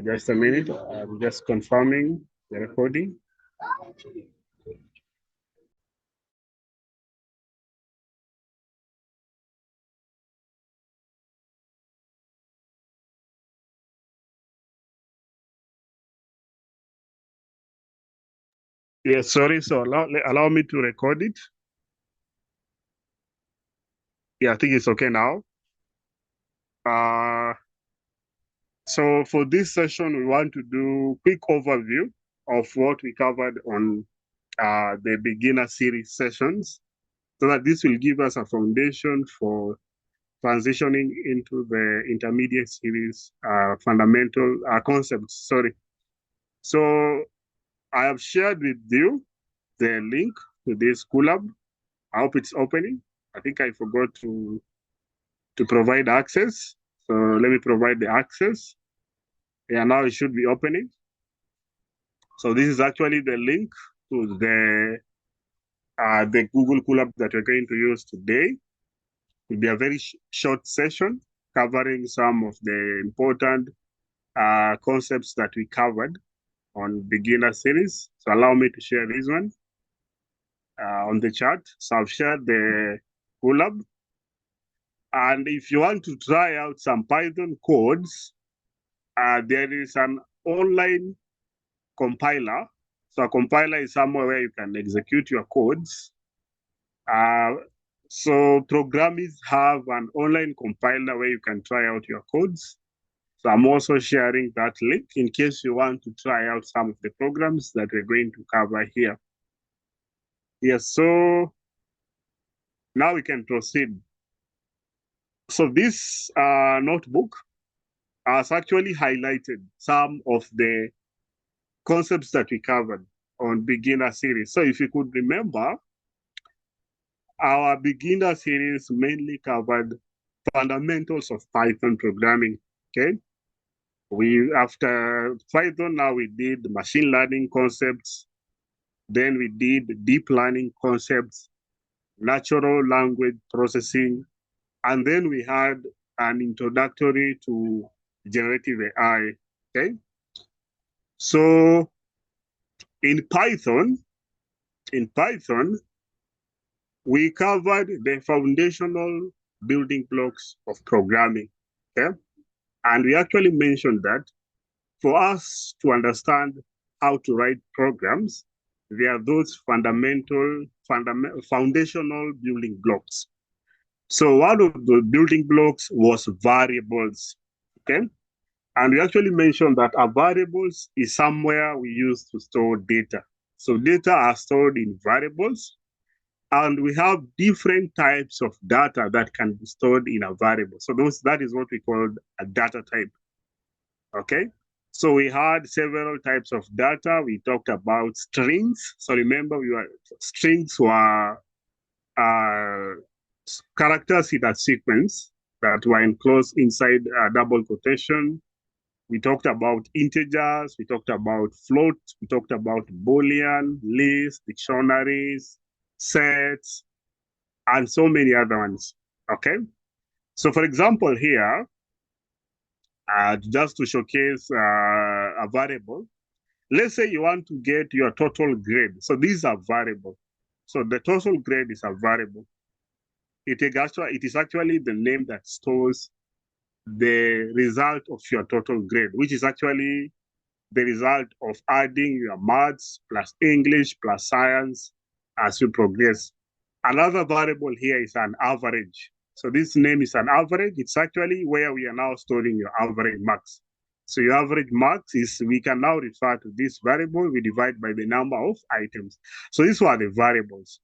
Just a minute. I'm just confirming the recording. Yes, sorry. So allow me to record it. Yeah, I think it's okay now. Uh, so for this session, we want to do quick overview of what we covered on the beginner series sessions, so that this will give us a foundation for transitioning into the intermediate series fundamental concepts. Sorry. So I have shared with you the link to this Colab. I hope it's opening. I think I forgot to provide access. So let me provide the access. Yeah, now it should be opening. So this is actually the link to the Google Colab that we're going to use today. It will be a very short session covering some of the important concepts that we covered on beginner series. So allow me to share this one on the chat. So I've shared the Colab. And if you want to try out some Python codes, there is an online compiler. So a compiler is somewhere where you can execute your codes. So programmers have an online compiler where you can try out your codes. So I'm also sharing that link in case you want to try out some of the programs that we're going to cover here. Yes, so now we can proceed. So this notebook has actually highlighted some of the concepts that we covered on beginner series. So if you could remember, our beginner series mainly covered fundamentals of Python programming. Okay. After Python, now we did machine learning concepts. Then we did deep learning concepts, natural language processing, and then we had an introductory to generative AI. Okay. So in Python, we covered the foundational building blocks of programming. Okay. And we actually mentioned that for us to understand how to write programs, there are those foundational building blocks. So one of the building blocks was variables. Okay. And we actually mentioned that a variables is somewhere we use to store data. So data are stored in variables, and we have different types of data that can be stored in a variable. So that is what we call a data type. Okay. So we had several types of data. We talked about strings. So remember, strings were characters in a sequence that were enclosed inside a double quotation. We talked about integers. We talked about float. We talked about Boolean, lists, dictionaries, sets, and so many other ones. Okay. So for example, here, just to showcase a variable, let's say you want to get your total grade. So these are variable. So the total grade is a variable. It is actually the name that stores the result of your total grade, which is actually the result of adding your maths plus English plus science as you progress. Another variable here is an average. So this name is an average. It's actually where we are now storing your average marks. So your average marks we can now refer to this variable. We divide by the number of items. So these were the variables.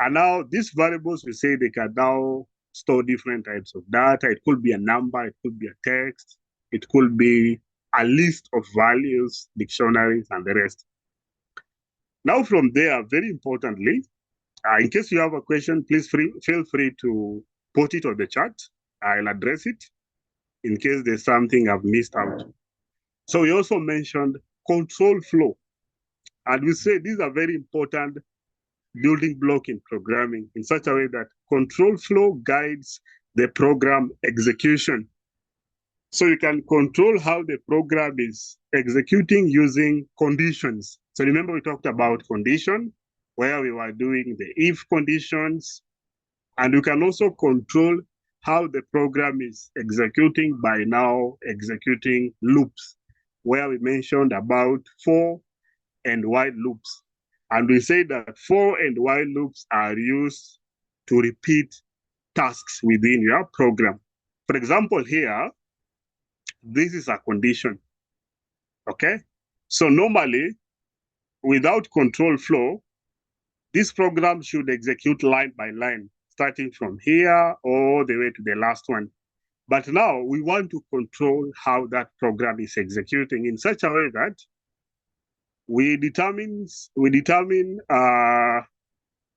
And now these variables, we say they can now store different types of data. It could be a number, it could be a text, it could be a list of values, dictionaries, and the rest. Now from there, very importantly, in case you have a question, please feel free to put it on the chat. I'll address it in case there's something I've missed out. So we also mentioned control flow. And we say these are very important building block in programming in such a way that control flow guides the program execution. So you can control how the program is executing using conditions. So remember we talked about condition, where we were doing the if conditions, and you can also control how the program is executing by now executing loops, where we mentioned about for and while loops. And we say that for and while loops are used to repeat tasks within your program. For example, here, this is a condition, okay? So normally, without control flow, this program should execute line by line, starting from here all the way to the last one. But now we want to control how that program is executing in such a way that we determine the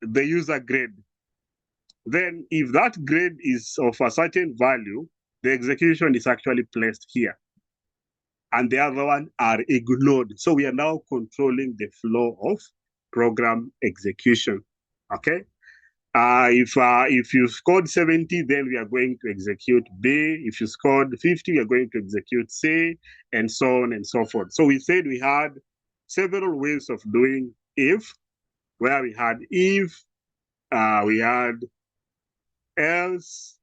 user grade. Then if that grade is of a certain value, the execution is actually placed here, and the other one are ignored. So we are now controlling the flow of program execution, okay? If you scored 70, then we are going to execute B. If you scored 50, we are going to execute C, and so on and so forth. So we said we had several ways of doing if, where we had if, we had else,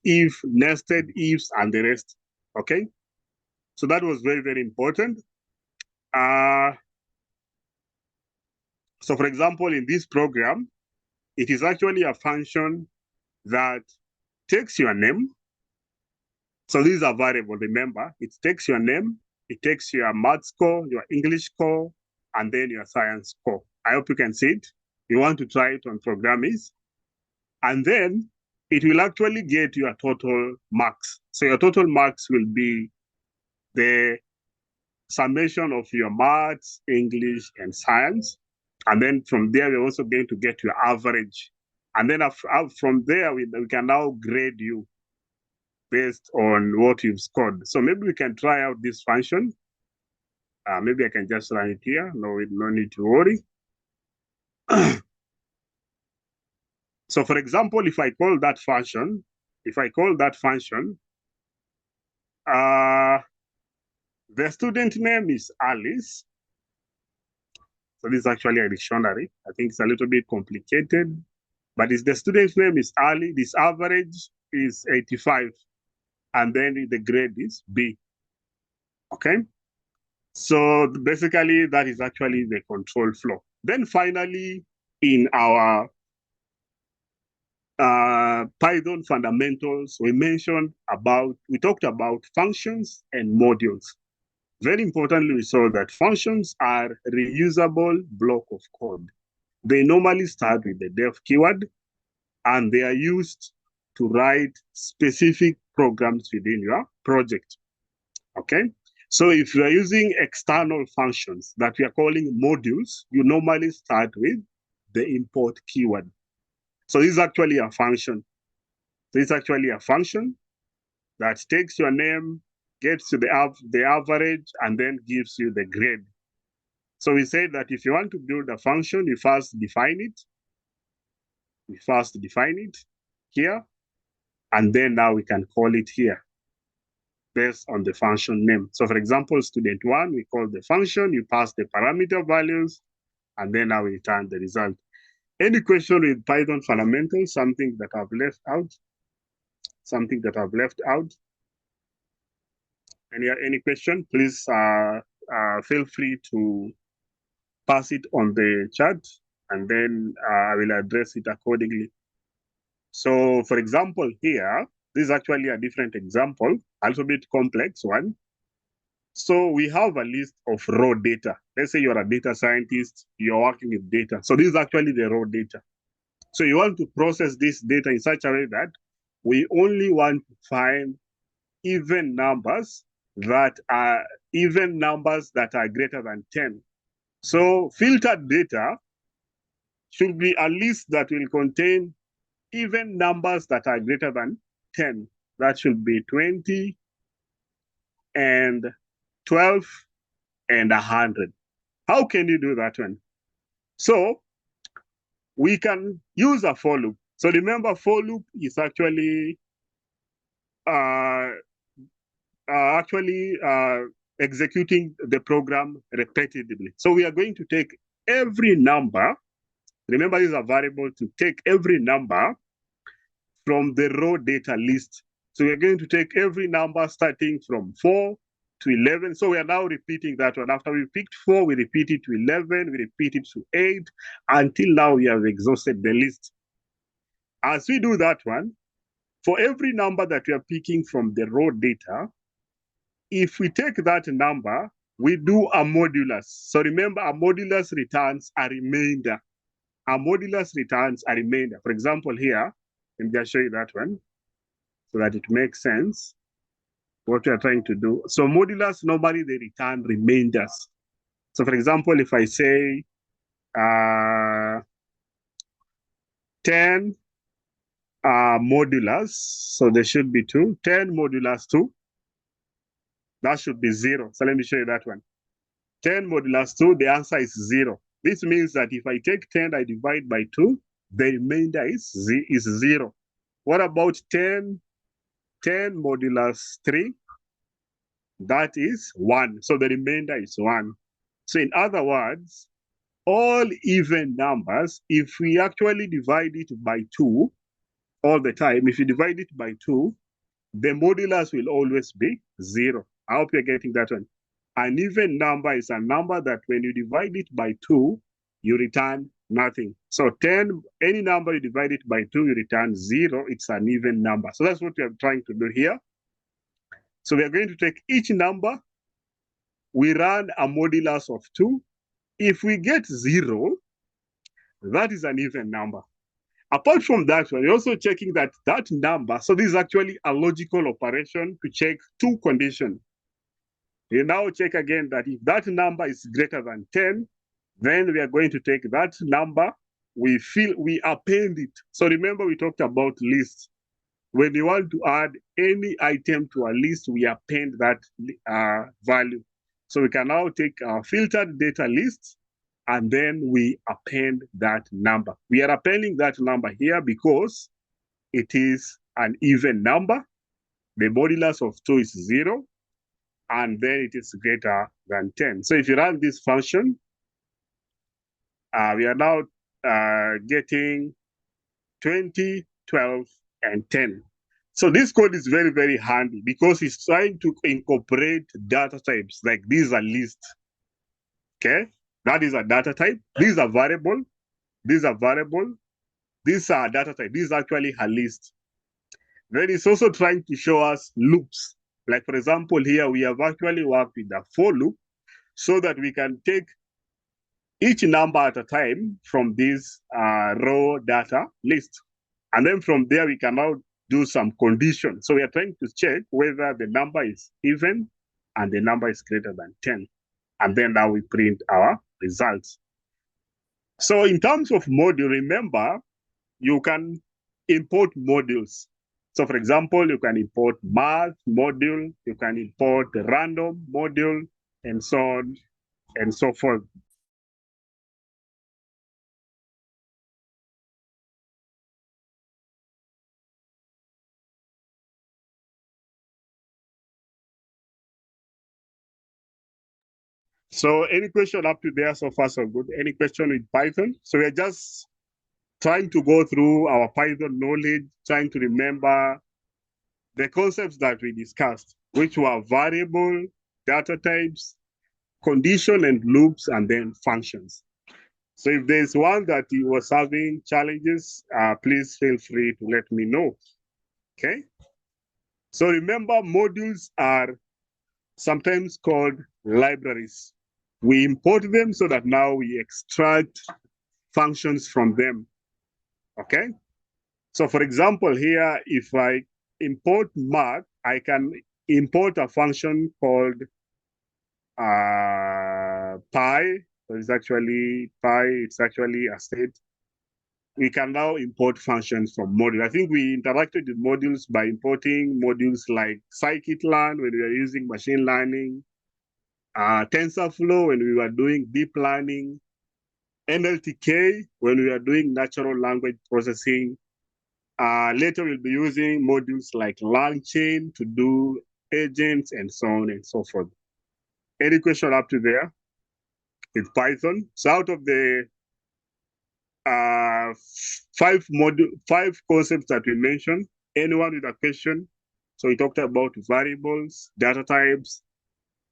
if, nested ifs, and the rest. Okay, so that was very, very important. So for example, in this program, it is actually a function that takes your name. So these are variable, remember, it takes your name, it takes your math score, your English score, and then your science score. I hope you can see it. You want to try it on Programmis. And then it will actually get your total marks. So your total marks will be the summation of your maths, English, and science. And then from there, we're also going to get your average. And then from there, we can now grade you based on what you've scored. So maybe we can try out this function. Maybe I can just run it here. No need to worry. So for example, if I call that function, the student name is Alice. So this is actually a dictionary. I think it's a little bit complicated, but the student's name is Ali. This average is 85, and then the grade is B. Okay. So basically, that is actually the control flow. Then finally, in our Python fundamentals, we talked about functions and modules. Very importantly, we saw that functions are reusable block of code. They normally start with the def keyword, and they are used to write specific programs within your project, okay? So if you are using external functions that we are calling modules, you normally start with the import keyword. So this is actually a function. This is actually a function that takes your name, gets to the average, and then gives you the grade. So we said that if you want to build a function, you first define it. We first define it here, and then now we can call it here based on the function name. So for example, student one, we call the function, you pass the parameter values, and then now we return the result. Any question with Python fundamentals, something that I've left out? Something that I've left out? Any question, please feel free to pass it on the chat, and then I will address it accordingly. So for example, here, this is actually a different example, a little bit complex one. So we have a list of raw data. Let's say you're a data scientist, you're working with data. So this is actually the raw data. So you want to process this data in such a way that we only want to find even numbers that are greater than 10. So filtered data should be a list that will contain even numbers that are greater than 10. That should be 20 and 12 and 100. How can you do that one? So we can use a for loop. So remember, for loop is actually actually executing the program repetitively. So we are going to take every number. Remember, these are variable to take every number from the raw data list. So we're going to take every number starting from 4 to 11. So we are now repeating that one. After we picked 4, we repeat it to 11, we repeat it to 8, until now we have exhausted the list. As we do that one, for every number that we are picking from the raw data, if we take that number, we do a modulus. So remember, a modulus returns a remainder. A modulus returns a remainder. For example, here, let me just show you that one so that it makes sense what we are trying to do. So modulus, normally they return remainders. So for example, if I say 10 modulus, so there should be 2, 10 modulus 2, that should be 0. So let me show you that one. 10 modulus 2, the answer is 0. This means that if I take 10, I divide by 2, the remainder is 0. What about 10 modulus 3? That is 1. So the remainder is 1. So in other words, all even numbers, if we actually divide it by 2 all the time, if you divide it by 2, the modulus will always be 0. I hope you're getting that one. An even number is a number that when you divide it by 2, you return nothing. So 10, any number you divide it by 2, you return 0. It's an even number. So that's what we are trying to do here. So we are going to take each number, we run a modulus of 2. If we get 0, that is an even number. Apart from that, we're also checking that number, so this is actually a logical operation to check 2 conditions. We now check again that if that number is greater than 10, then we are going to take that number, we append it. So remember we talked about lists. When you want to add any item to a list, we append that value. So we can now take our filtered data list and then we append that number. We are appending that number here because it is an even number. The modulus of 2 is 0, and then it is greater than 10. So if you run this function, we are now getting 20, 12, and 10. So this code is very, very handy because it's trying to incorporate data types like these are lists. Okay, that is a data type. These are variable. These are variable. These are data type. This is actually a list. Then it's also trying to show us loops. Like for example, here we have actually worked with the for loop so that we can take each number at a time from this raw data list. And then from there, we can now do some conditions. So we are trying to check whether the number is even and the number is greater than 10. And then now we print our results. So in terms of module, remember, you can import modules. So for example, you can import math module, you can import the random module, and so on and so forth. So any question up to there so far so good? Any question with Python? So we're just trying to go through our Python knowledge, trying to remember the concepts that we discussed, which were variable, data types, condition and loops, and then functions. So if there's one that you was having challenges, please feel free to let me know. Okay. So remember, modules are sometimes called libraries. We import them so that now we extract functions from them. Okay. So for example, here, if I import math, I can import a function called pi. So it's actually pi, it's actually a state. We can now import functions from modules. I think we interacted with modules by importing modules like scikit-learn when we were using machine learning, TensorFlow when we were doing deep learning, NLTK when we were doing natural language processing. Later we'll be using modules like LangChain to do agents, and so on and so forth. Any question up to there with Python? So out of the five concepts that we mentioned, anyone with a question? So we talked about variables, data types,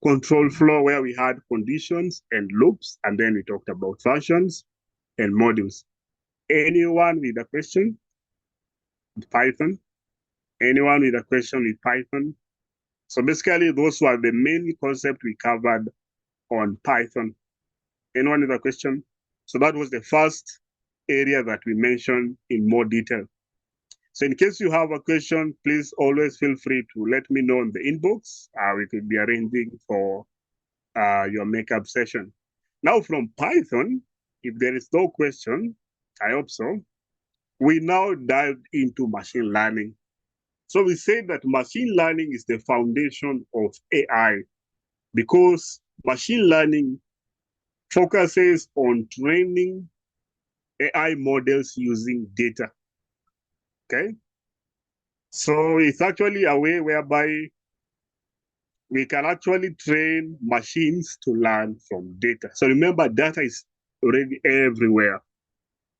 control flow where we had conditions and loops, and then we talked about functions and modules. Anyone with a question with Python? Anyone with a question with Python? So basically, those were the main concept we covered on Python. Anyone with a question? So that was the first area that we mentioned in more detail. So in case you have a question, please always feel free to let me know in the inbox. We could be arranging for your makeup session. Now from Python, if there is no question, I hope so, we now dive into machine learning. So we say that machine learning is the foundation of AI because machine learning focuses on training AI models using data. Okay? So it's actually a way whereby we can actually train machines to learn from data. So remember, data is already everywhere.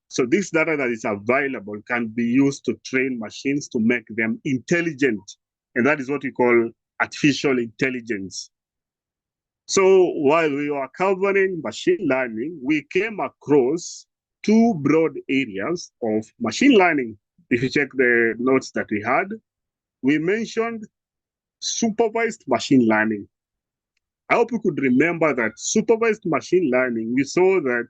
So this data that is available can be used to train machines to make them intelligent. And that is what we call artificial intelligence. So while we were covering machine learning, we came across two broad areas of machine learning. If you check the notes that we had, we mentioned supervised machine learning. I hope you could remember that supervised machine learning, we saw that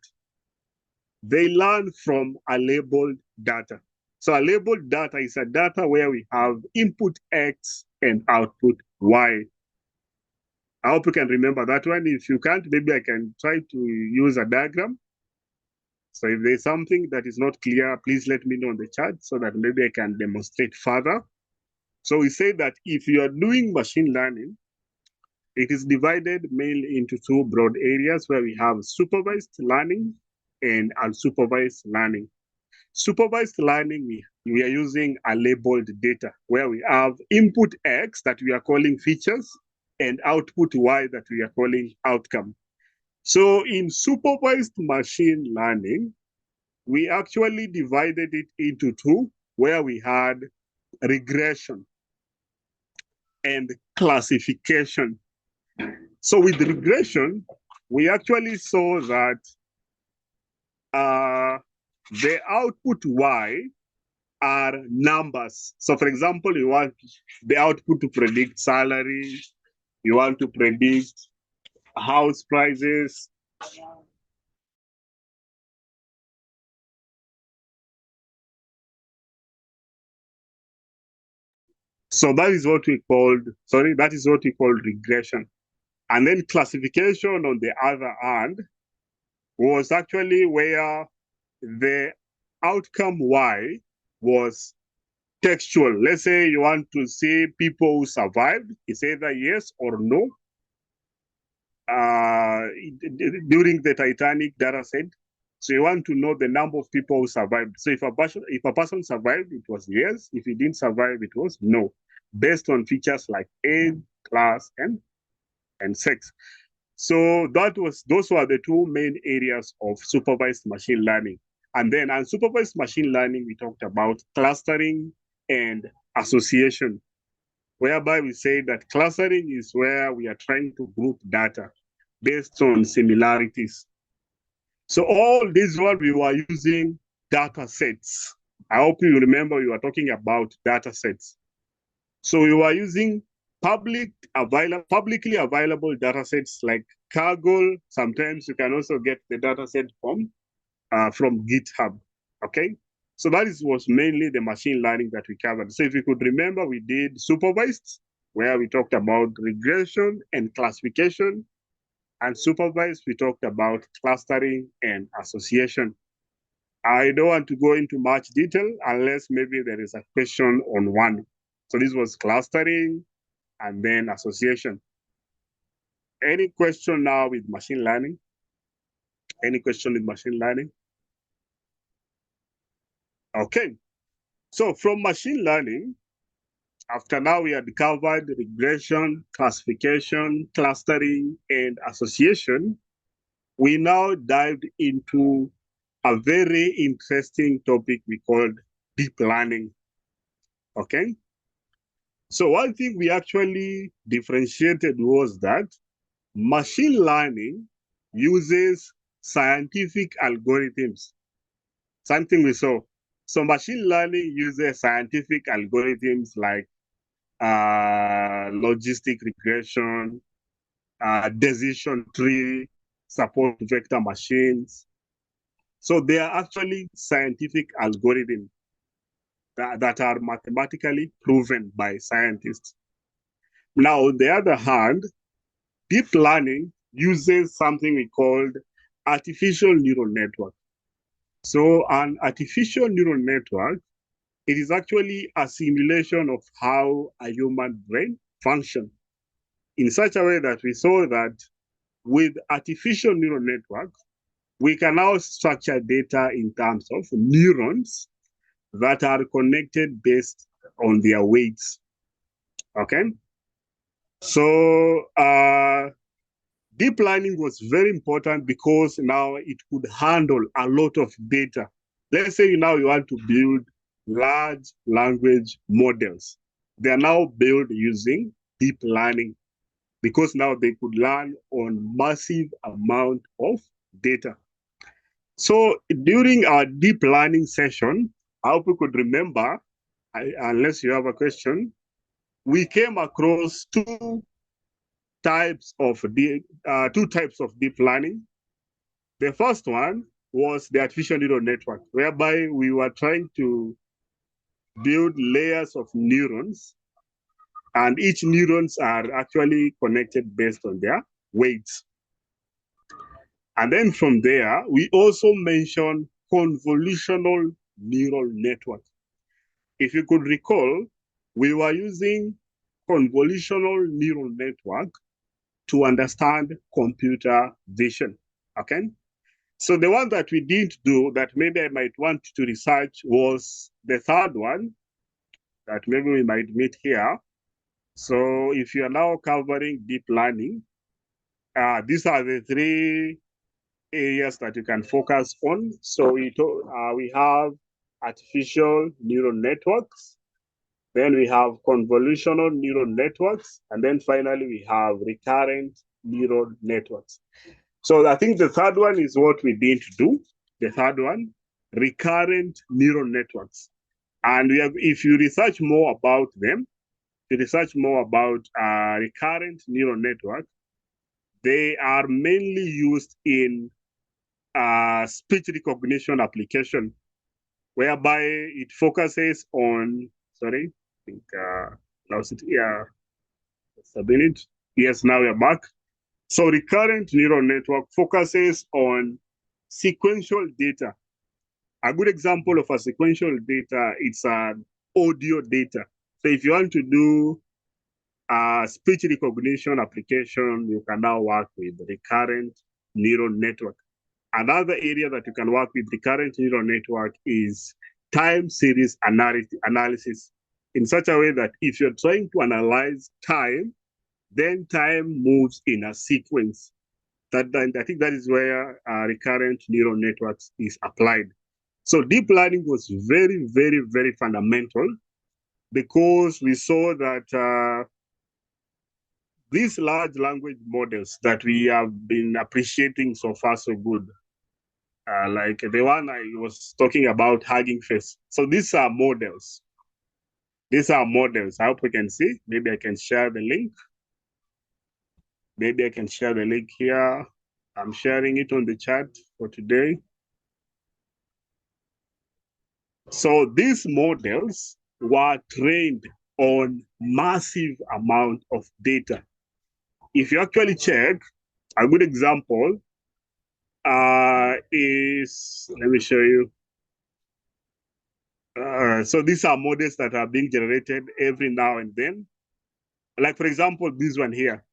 they learn from a labeled data. So a labeled data is a data where we have input X and output Y. I hope you can remember that one. If you can't, maybe I can try to use a diagram. So if there's something that is not clear, please let me know in the chat so that maybe I can demonstrate further. So we say that if you are doing machine learning, it is divided mainly into two broad areas where we have supervised learning and unsupervised learning. Supervised learning, we are using a labeled data where we have input X that we are calling features and output Y that we are calling outcome. So in supervised machine learning, we actually divided it into two, where we had regression and classification. So with regression, we actually saw that the output Y are numbers. So for example, you want the output to predict salary, you want to predict house prices. So that is what we called regression. And then classification, on the other hand, was actually where the outcome Y was textual. Let's say you want to see people who survived, it's either yes or no. During the Titanic data set, so you want to know the number of people who survived. So if a person survived, it was yes. If he didn't survive, it was no, based on features like age, class, and sex. So those were the two main areas of supervised machine learning. And then unsupervised machine learning, we talked about clustering and association, whereby we say that clustering is where we are trying to group data based on similarities. So all this while we were using data sets. I hope you remember we were talking about data sets. So we were using publicly available data sets like Kaggle. Sometimes you can also get the data set from GitHub. Okay. So that was mainly the machine learning that we covered. So if you could remember, we did supervised, where we talked about regression and classification. And supervised, we talked about clustering and association. I don't want to go into much detail unless maybe there is a question on one. So this was clustering and then association. Any question now with machine learning? Any question with machine learning? Okay. So from machine learning, After now we had covered regression, classification, clustering, and association, we now dived into a very interesting topic we called deep learning. Okay. So one thing we actually differentiated was that machine learning uses scientific algorithms. Something we saw. So machine learning uses scientific algorithms like logistic regression, decision tree, support vector machines. So they are actually scientific algorithms that are mathematically proven by scientists. Now, on the other hand, deep learning uses something we called artificial neural network. So an artificial neural network, it is actually a simulation of how a human brain functions in such a way that we saw that with artificial neural network, we can now structure data in terms of neurons that are connected based on their weights. Okay. So deep learning was very important because now it could handle a lot of data. Let's say now you want to build large language models. They are now built using deep learning because now they could learn on massive amount of data. So during our deep learning session, I hope you could remember, unless you have a question, we came across two types of deep learning. The first one was the artificial neural network, whereby we were trying to build layers of neurons, and each neurons are actually connected based on their weights. And then from there, we also mentioned convolutional neural network. If you could recall, we were using convolutional neural network to understand computer vision. Okay. So the one that we didn't do that maybe I might want to research was the third one that maybe we might meet here. So if you are now covering deep learning, these are the three areas that you can focus on. So we have artificial neural networks, then we have convolutional neural networks, and then finally we have recurrent neural networks. So I think the third one is what we didn't do. The third one, recurrent neural networks. And if you research more about them, if you research more about recurrent neural network, they are mainly used in speech recognition application, whereby it focuses on, sorry, I think, just a minute. Yes, now we're back. So recurrent neural network focuses on sequential data. A good example of a sequential data, it's an audio data. So if you want to do a speech recognition application, you can now work with recurrent neural network. Another area that you can work with recurrent neural network is time series analysis in such a way that if you're trying to analyze time, then time moves in a sequence. I think that is where recurrent neural networks is applied. So deep learning was very, very, very fundamental because we saw that these large language models that we have been appreciating so far so good, like the one I was talking about, Hugging Face. So these are models. These are models. I hope we can see. Maybe I can share the link. Maybe I can share the link here. I'm sharing it on the chat for today. So these models were trained on massive amount of data. If you actually check, a good example is, let me show you. So these are models that are being generated every now and then. Like, for example, this one here.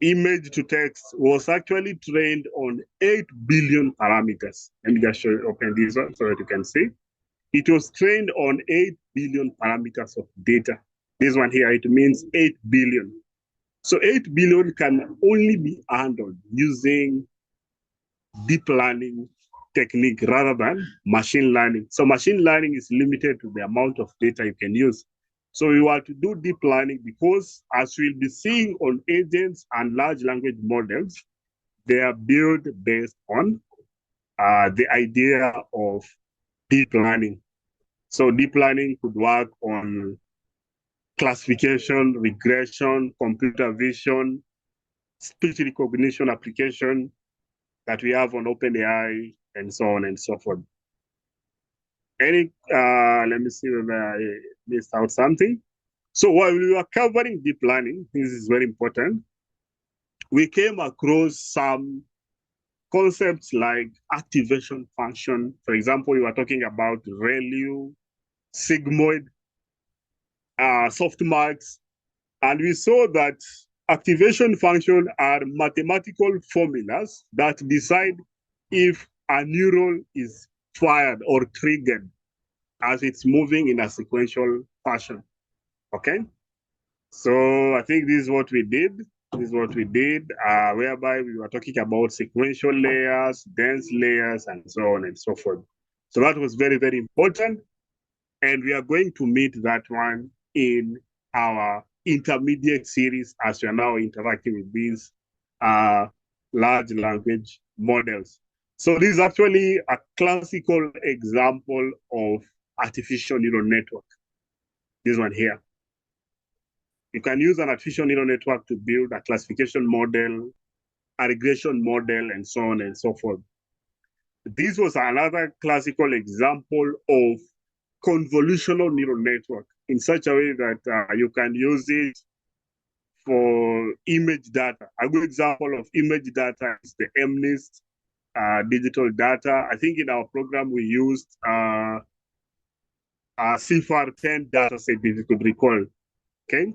Image to text was actually trained on 8 billion parameters. Let me just show you, open this one so that you can see. It was trained on 8 billion parameters of data. This one here, it means 8 billion. So 8 billion can only be handled using deep learning technique rather than machine learning. So machine learning is limited to the amount of data you can use. So we want to do deep learning because, as we'll be seeing on agents and large language models, they are built based on the idea of deep learning. So deep learning could work on classification, regression, computer vision, speech recognition application that we have on OpenAI, and so on and so forth. Let me see if I missed out something. So while we were covering deep learning, this is very important, we came across some concepts like activation function. For example, we were talking about ReLU, sigmoid, softmax, and we saw that activation functions are mathematical formulas that decide if a neuron is fired or triggered as it's moving in a sequential fashion. Okay? So I think this is what we did. This is what we did, whereby we were talking about sequential layers, dense layers, and so on and so forth. So that was very, very important. And we are going to meet that one in our intermediate series as we are now interacting with these large language models. So this is actually a classical example of artificial neural network. This one here. You can use an artificial neural network to build a classification model, a regression model, and so on and so forth. This was another classical example of convolutional neural network in such a way that you can use it for image data. A good example of image data is the MNIST digital data. I think in our program we used a CIFAR-10 data set, if you could recall. Okay.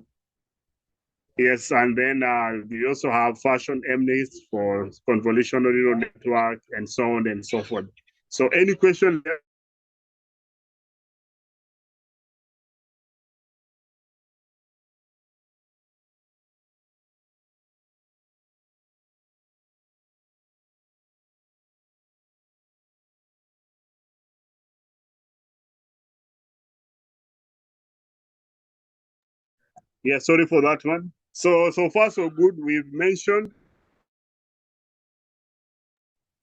Yes, and then we also have fashion MNIST for convolutional neural network and so on and so forth. So any question there? Yeah, sorry for that one. So far so good. We've mentioned.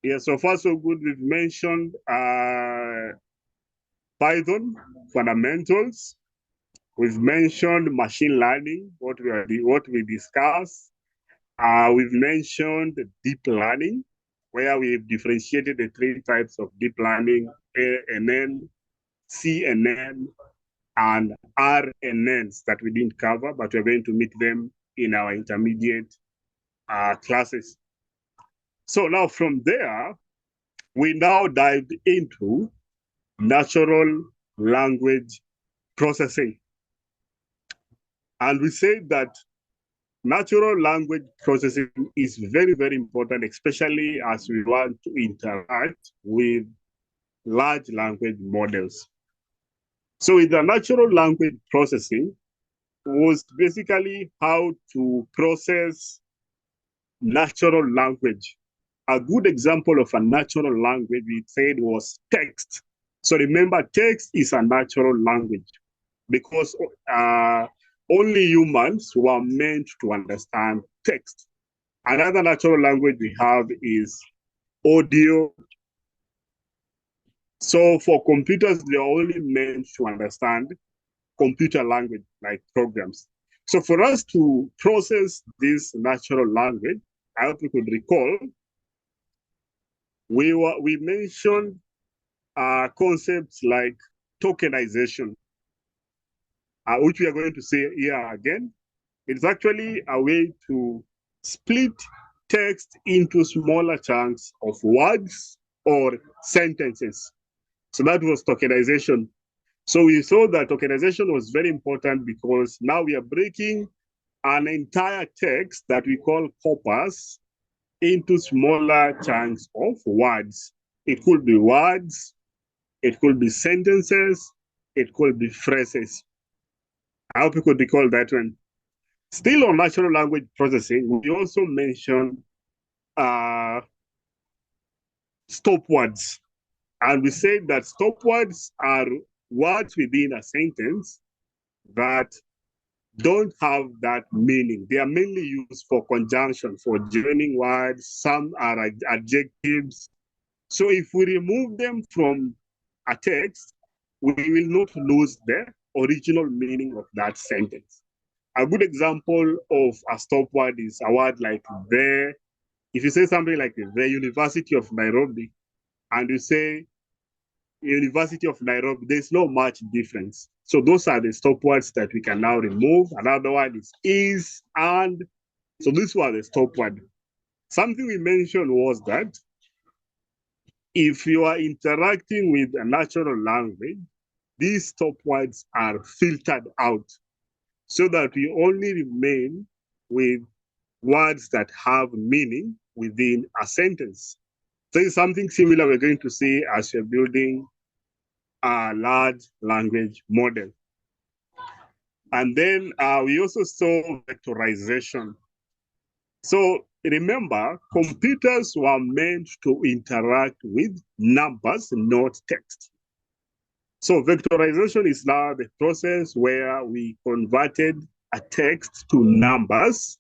Yeah, so far so good. We've mentioned Python fundamentals. We've mentioned machine learning, what we discussed. We've mentioned deep learning, where we've differentiated the three types of deep learning: ANN, CNN, and RNNs that we didn't cover, but we're going to meet them in our intermediate classes. So now from there, we now dived into natural language processing. And we said that natural language processing is very, very important, especially as we want to interact with large language models. So with the natural language processing was basically how to process natural language. A good example of a natural language we said was text. So remember, text is a natural language because only humans were meant to understand text. Another natural language we have is audio. So for computers, they're only meant to understand computer language like programs. So for us to process this natural language, I hope you could recall, we mentioned concepts like tokenization, which we are going to say here again. It's actually a way to split text into smaller chunks of words or sentences. So that was tokenization. So we saw that tokenization was very important because now we are breaking an entire text that we call corpus into smaller chunks of words. It could be words, it could be sentences, It could be phrases. I hope it could be called that one. Still on natural language processing, we also mention uh, stop words. And we said that stop words are words within a sentence that don't have that meaning. They are mainly used for conjunction, for joining words. Some are adjectives. So if we remove them from a text, we will not lose the original meaning of that sentence. A good example of a stop word is a word like the. If you say something like the University of Nairobi, and you say University of Nairobi, there's no much difference. So those are the stop words that we can now remove. Another one is, and. So this was the stop word. Something we mentioned was that if you are interacting with a natural language, these stop words are filtered out so that we only remain with words that have meaning within a sentence. So it's something similar we're going to see as you're building a large language model. And then we also saw vectorization. So remember, computers were meant to interact with numbers, not text. So vectorization is now the process where we converted a text to numbers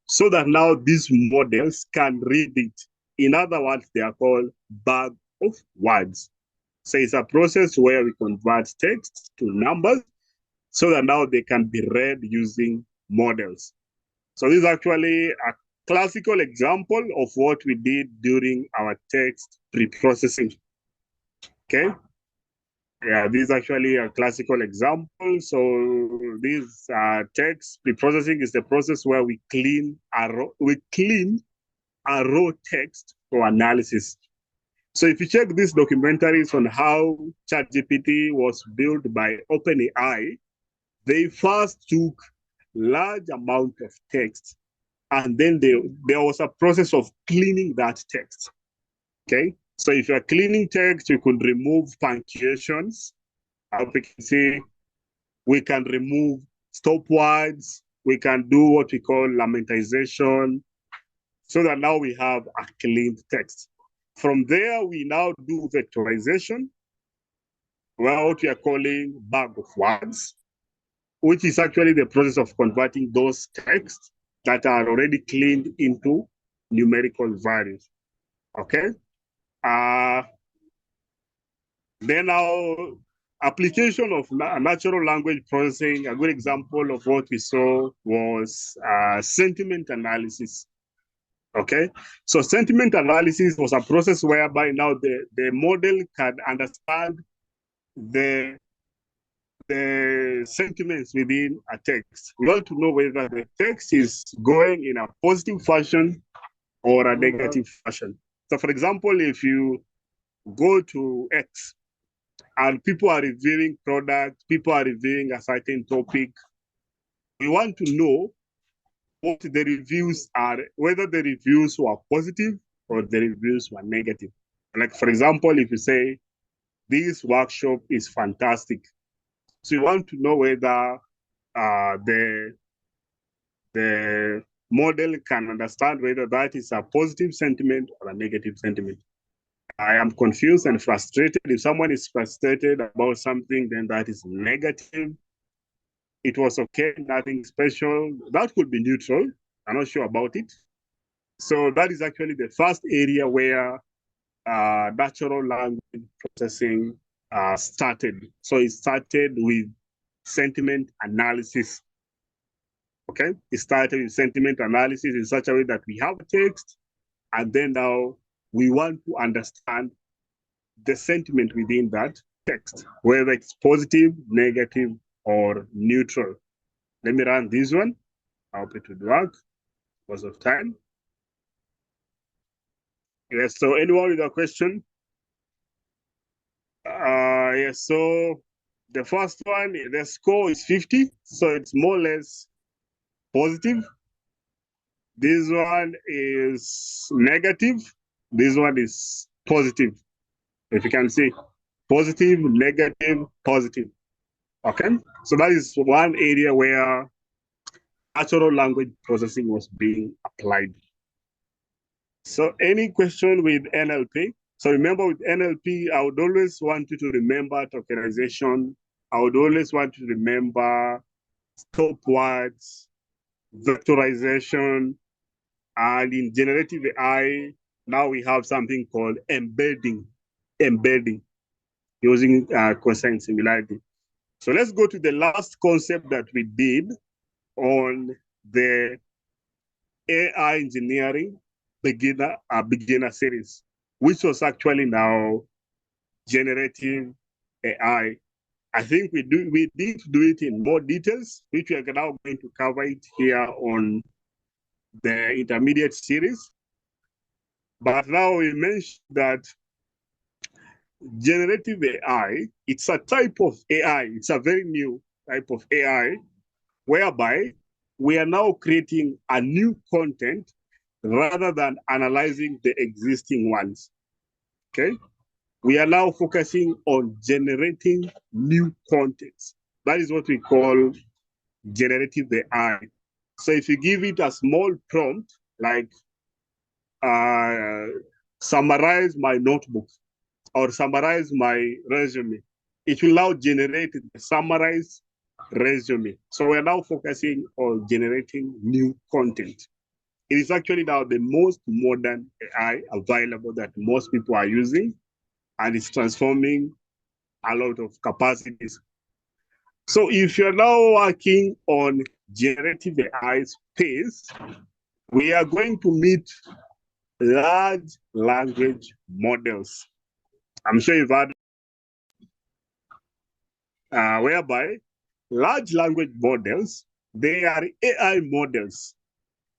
so that now these models can read it. In other words, they are called bag of words. So it's a process where we convert text to numbers so that now they can be read using models. So this is actually a classical example of what we did during our text pre-processing. Okay. Yeah, this is actually a classical example. So this text pre-processing is the process where we clean a raw text for analysis. So if you check these documentaries on how ChatGPT was built by OpenAI, they first took large amount of text, and then there was a process of cleaning that text. Okay, so if you're cleaning text, you could remove punctuations. As we can see, we can remove stop words. We can do what we call lammentization, so that now we have a clean text. From there, we now do vectorization, what we are calling bag of words, which is actually the process of converting those texts that are already cleaned into numerical values. Okay. Then our application of natural language processing, a good example of what we saw was sentiment analysis. Okay, so sentiment analysis was a process whereby now the model can understand the sentiments within a text. We want to know whether the text is going in a positive fashion or a negative fashion. So for example, if you go to X and people are reviewing products, people are reviewing a certain topic, we want to know what the reviews are, whether the reviews were positive or the reviews were negative. Like, for example, if you say, this workshop is fantastic. So you want to know whether the model can understand whether that is a positive sentiment or a negative sentiment. I am confused and frustrated. If someone is frustrated about something, then that is negative. It was okay, nothing special. That could be neutral. I'm not sure about it. So that is actually the first area where natural language processing started. So it started with sentiment analysis. Okay, it started with sentiment analysis in such a way that we have a text, and then now we want to understand the sentiment within that text, whether it's positive, negative, or neutral. Let me run this one. I hope it would work because of time. Yes, so anyone with a question? Yes, so the first one, the score is 50, so it's more or less positive. This one is negative. This one is positive. If you can see, positive, negative, positive. Okay, so that is one area where natural language processing was being applied. So any question with NLP? So remember with NLP, I would always want you to remember tokenization. I would always want you to remember stop words, vectorization, and in generative AI, now we have something called embedding using cosine similarity. So let's go to the last concept that we did on the AI engineering beginner series, which was actually now generative AI. I think we did do it in more details, which we are now going to cover it here on the intermediate series. But now we mentioned that generative AI, it's a type of AI, it's a very new type of AI, whereby we are now creating a new content rather than analyzing the existing ones. Okay? We are now focusing on generating new contents. That is what we call generative AI. So if you give it a small prompt, like uh, summarize my notebook or summarize my resume, it will now generate the summarized resume. So we're now focusing on generating new content. It is actually now the most modern AI available that most people are using, and it's transforming a lot of capacities. So if you're now working on generative AI space, we are going to meet large language models. I'm sure you've heard, whereby large language models, they are AI models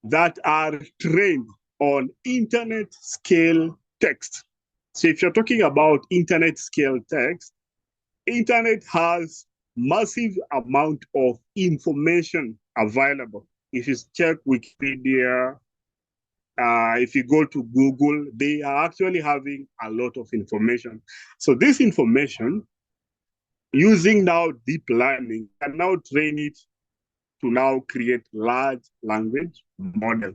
that are trained on internet scale text. So if you're talking about internet scale text, internet has massive amount of information available. If you check Wikipedia, if you go to Google, they are actually having a lot of information. So this information, using now deep learning, can now train it to now create large language model.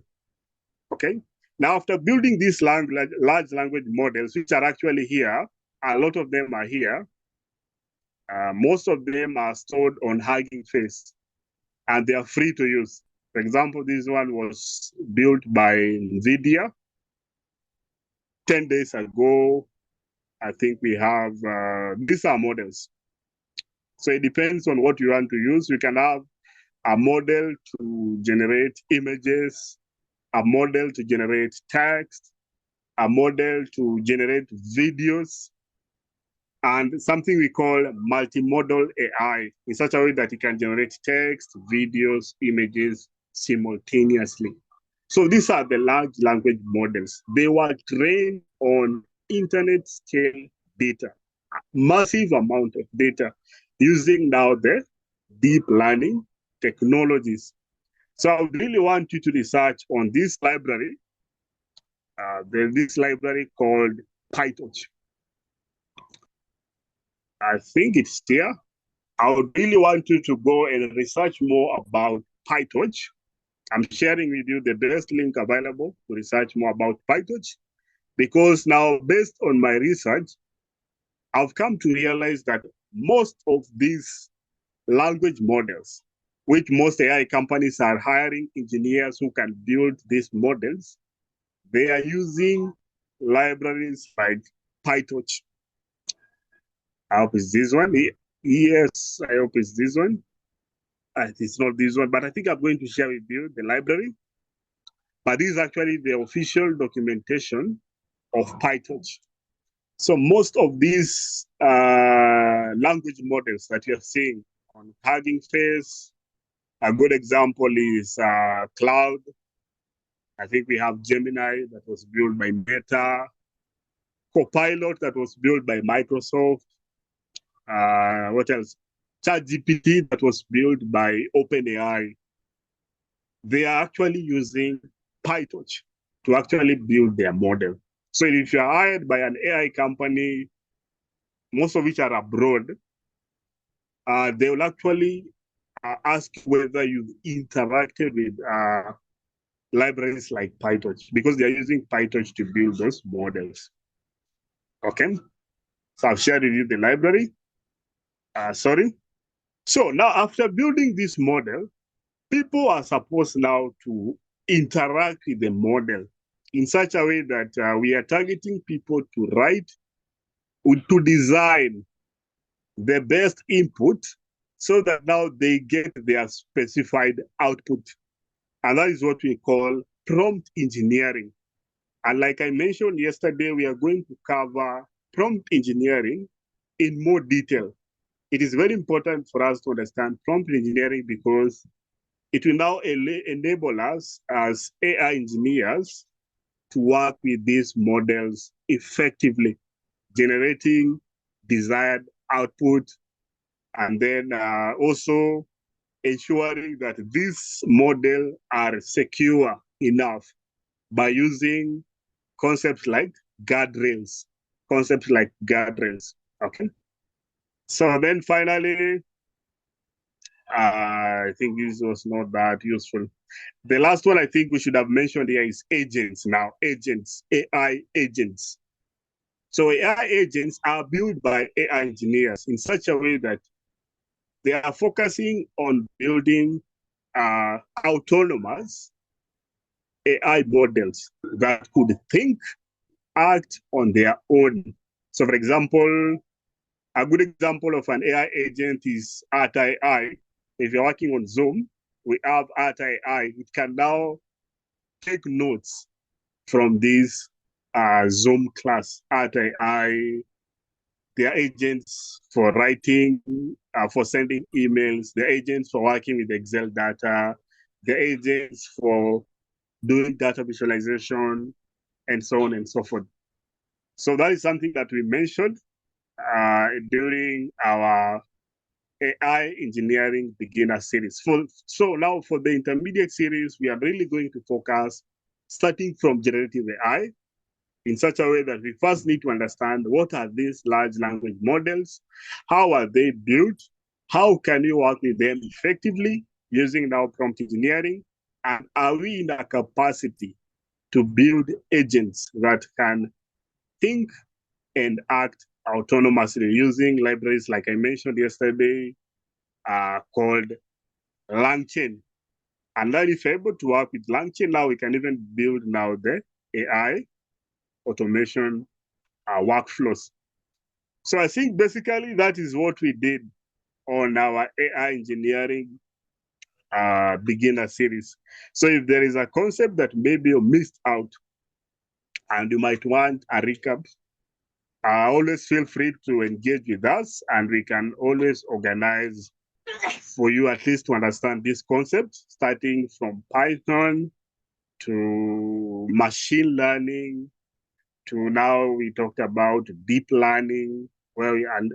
Okay. Now, after building these large language models, which are actually here, a lot of them are here. Most of them are stored on Hugging Face, and they are free to use. For example, this one was built by NVIDIA 10 days ago. I think we have, these are models. So it depends on what you want to use. You can have a model to generate images, a model to generate text, a model to generate videos, and something we call multimodal AI in such a way that it can generate text, videos, images simultaneously. So these are the large language models. They were trained on internet scale data, a massive amount of data, using now the deep learning technologies. So I would really want you to research on this library. There's this library called PyTorch. I think it's here. I would really want you to go and research more about PyTorch. I'm sharing with you the best link available to research more about PyTorch, because now, based on my research, I've come to realize that most of these language models, which most AI companies are hiring engineers who can build these models, they are using libraries like PyTorch. I hope it's this one. Yes, I hope it's this one. It's not this one, but I think I'm going to share with you the library. But this is actually the official documentation of PyTorch. So most of these language models that you're seeing on Hugging Face, a good example is Cloud. I think we have Gemini that was built by Meta, Copilot that was built by Microsoft. What else? ChatGPT that was built by OpenAI. They are actually using PyTorch to actually build their model. So if you're hired by an AI company, most of which are abroad, they will actually ask whether you've interacted with libraries like PyTorch, because they're using PyTorch to build those models. Okay, so I've shared with you the library. Sorry. So now after building this model, people are supposed now to interact with the model in such a way that we are targeting people to write, to design the best input so that now they get their specified output. And that is what we call prompt engineering. And like I mentioned yesterday, we are going to cover prompt engineering in more detail. It is very important for us to understand prompt engineering because it will now enable us as AI engineers to work with these models effectively, generating desired output, and then also ensuring that these models are secure enough by using concepts like guardrails, Okay. So then finally, I think this was not that useful. The last one I think we should have mentioned here is agents now, AI agents. So AI agents are built by AI engineers in such a way that they are focusing on building autonomous AI models that could think, act on their own. So, for example, a good example of an AI agent is ArtAI. If you're working on Zoom, we have ArtAI. It can now take notes from this Zoom class. ArtAI, their agents for writing, for sending emails, the agents for working with Excel data, the agents for doing data visualization, and so on and so forth. So that is something that we mentioned during our AI engineering beginner series. So now for the intermediate series, we are really going to focus starting from generative AI in such a way that we first need to understand what are these large language models, how are they built, how can we work with them effectively using now prompt engineering, and are we in a capacity to build agents that can think and act autonomously using libraries like I mentioned yesterday, called LangChain. And then if you're able to work with LangChain, now we can even build now the AI automation workflows. So I think basically that is what we did on our AI engineering beginner series. So if there is a concept that maybe you missed out and you might want a recap, always feel free to engage with us and we can always organize for you at least to understand this concept, starting from Python to machine learning to now we talked about deep learning, where we and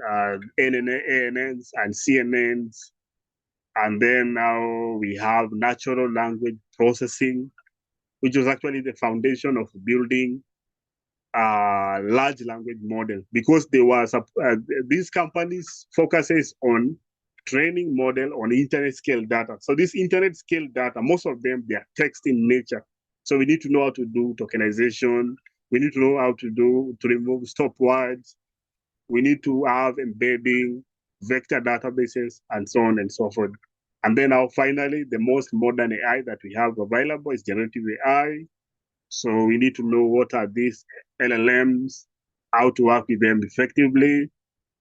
ANNs and CNNs, and then now we have natural language processing, which was actually the foundation of building large language model because they were these companies focuses on training model on internet scale data. So this internet scale data, most of them they are text in nature. So we need to know how to do tokenization. We need to know how to remove stop words. We need to have embedding, vector databases, and so on and so forth. And then now finally, the most modern AI that we have available is generative AI. So we need to know what are these LLMs, how to work with them effectively,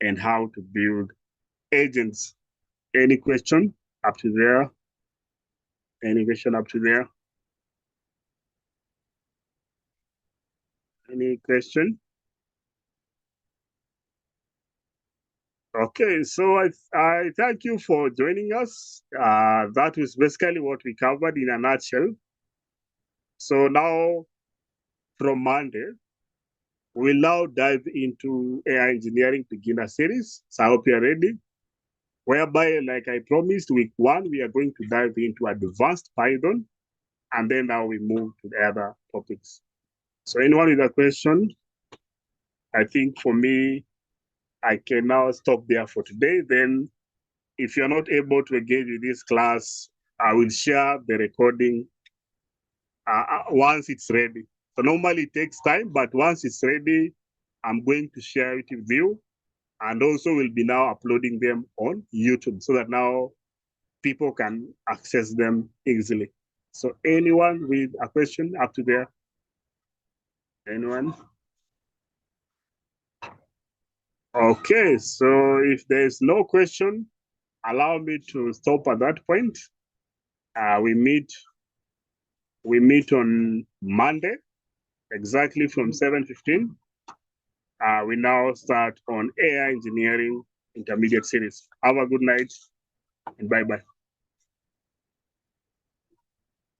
and how to build agents. Any question up to there? Any question up to there? Any question? Okay, so I thank you for joining us. That was basically what we covered in a nutshell. So now from Monday, we'll now dive into AI engineering beginner series. So I hope you're ready. Whereby, like I promised, week 1, we are going to dive into advanced Python, and then now we move to the other topics. So anyone with a question? I think for me, I can now stop there for today. Then if you're not able to engage with this class, I will share the recording once it's ready. So normally it takes time, but once it's ready, I'm going to share it with you, and also will be now uploading them on YouTube so that now people can access them easily. So anyone with a question up to there? Anyone? Okay, so if there's no question, allow me to stop at that point. We meet on Monday, exactly from 7:15. We now start on AI engineering intermediate series. Have a good night and bye-bye.